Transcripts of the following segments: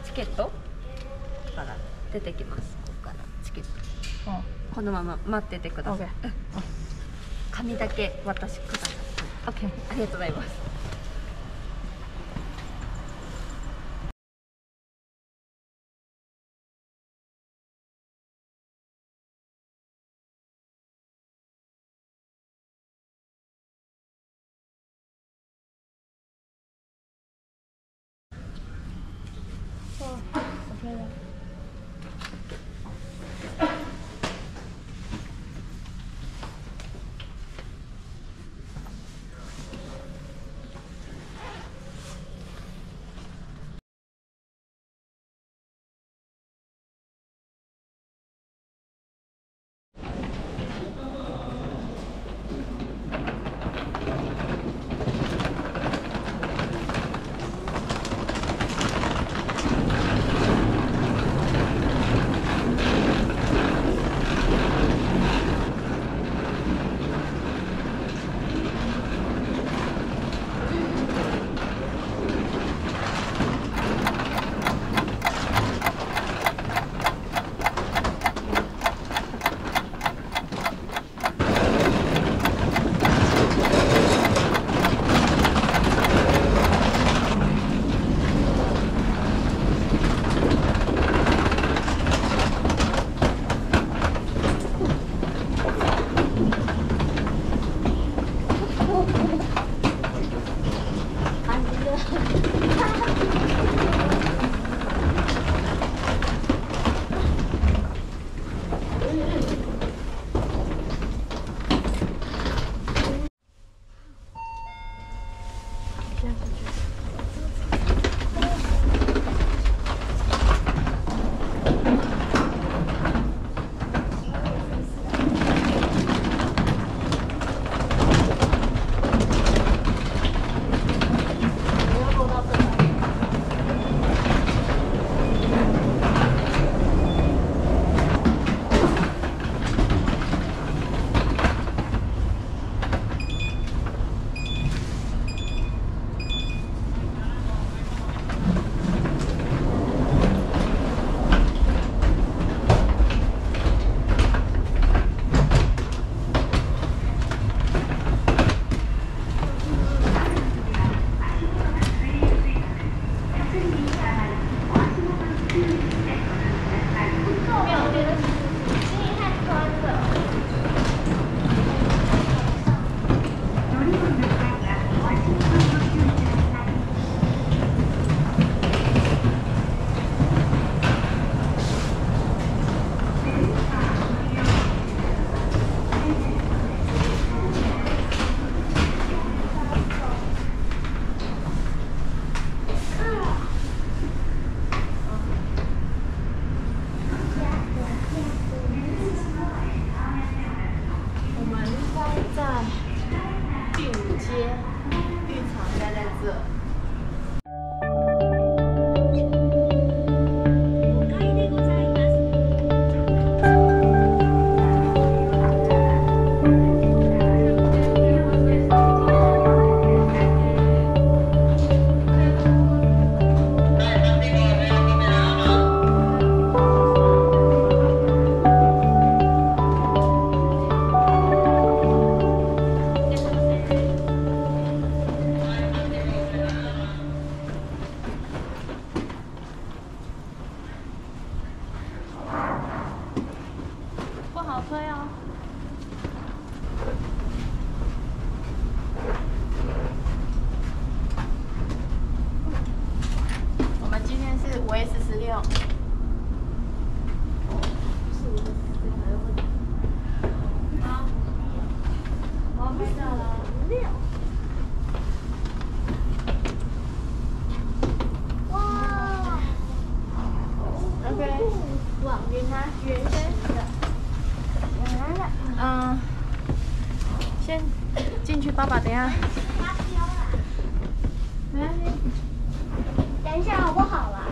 チケットから出てきます。ここからチケット。このまま待っててください。紙だけ渡してください。ありがとうございます。5S16。哇，云南原生的。先进去，爸爸等一下。没关系。等一下好不好啦？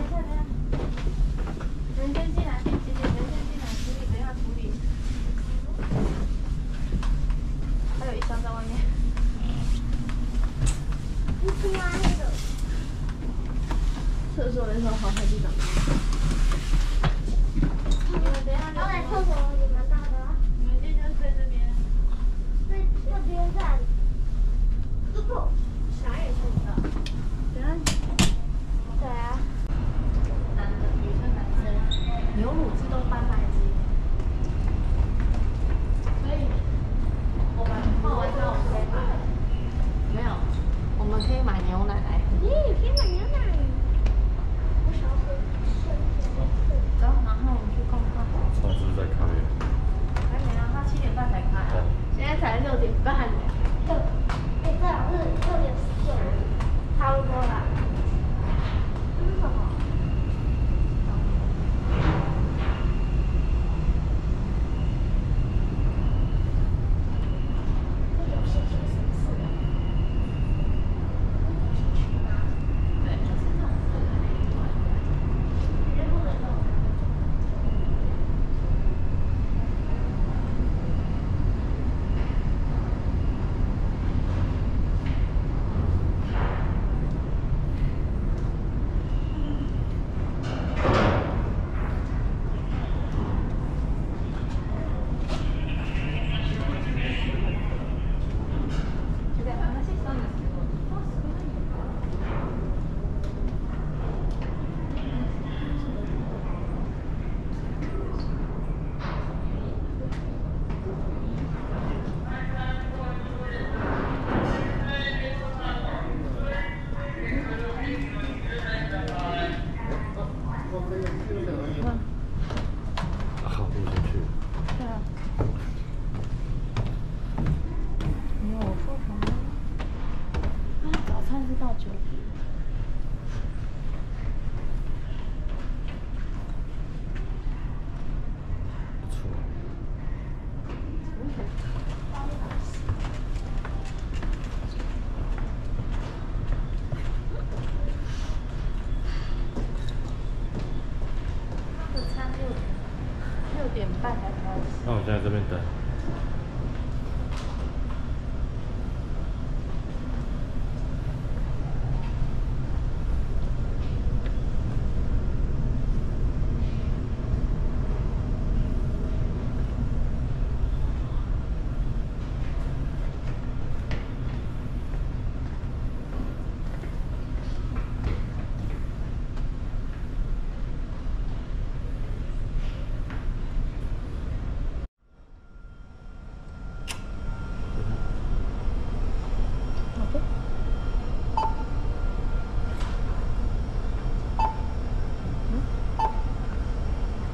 人先进来，姐姐人先进来处理，等一下处理。还有一箱在外面。妈的！厕所的时候好快地方。你们等一下。我在厕所里蛮大的。你们今天就睡这边。对，这边站。啥也看不到。等下。对啊。男的、女生、男生，牛乳自动贩卖机。所以，我们泡完之后我们可以买。没有，我们可以买牛奶来喝。可以买牛奶。我想要喝生的。走，然后我们去逛逛。上次在开。还没啊，他7点半才开啊，现在才6点半呢。对，最好是6点19，差不多啦。这是什么？这游戏厅是不是？对，就是这种色的那一款。别不能动。好，录进去。对啊。没有，我说什么？啊，早餐是到9点。不错。这餐6点半才开始。那我现在这边等。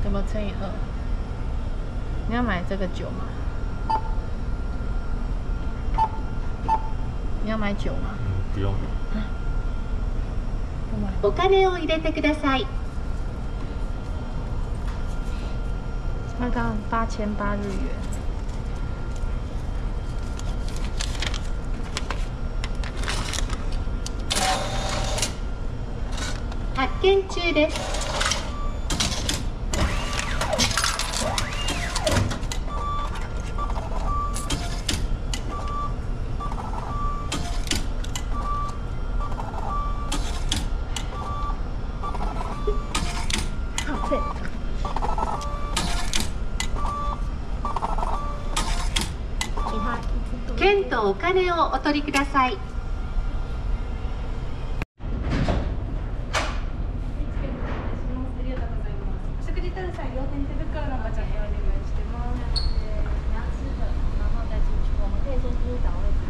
有没有乘以2？你要买这个酒吗？你要买酒吗？不用。不买。お金を入れてください。刚刚8008日元。発見中です。券とお金をお取りください。食事特产有点这个个人的讲究，你们什么？你要吃的，然后再进去。我们可以先进去找位置。